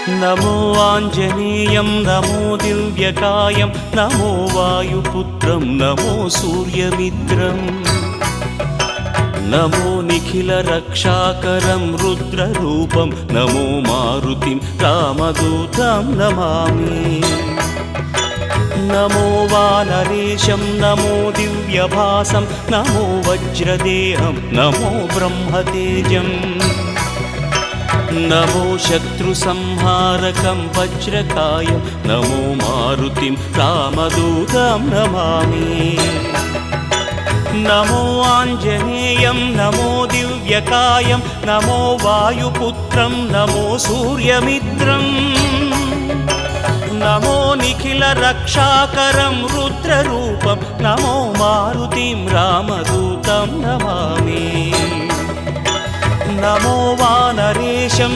नमो आञ्जनेयं नमो दिव्यकायं नमो वायुपुत्रं नमो सूर्यमित्रम् नमो निखिलरक्षाकरं रुद्ररूपं नमो मारुतिं रामदूतं Namami नमो वानरेशं नमो दिव्यभासं नमो वज्रदेहं नमो ब्रह्मतेजम् नमो शत्रुसंहारकं वज्रकायं नमो मारुतिं रामदूतं Namami नमो आञ्जनेयं नमो दिव्यकायं नमो वायुपुत्रं नमो सूर्यमित्रम् नमो निखिलरक्षाकरं रुद्ररूपं नमो मारुतिं रामदूतं Namami नमो वानरेशं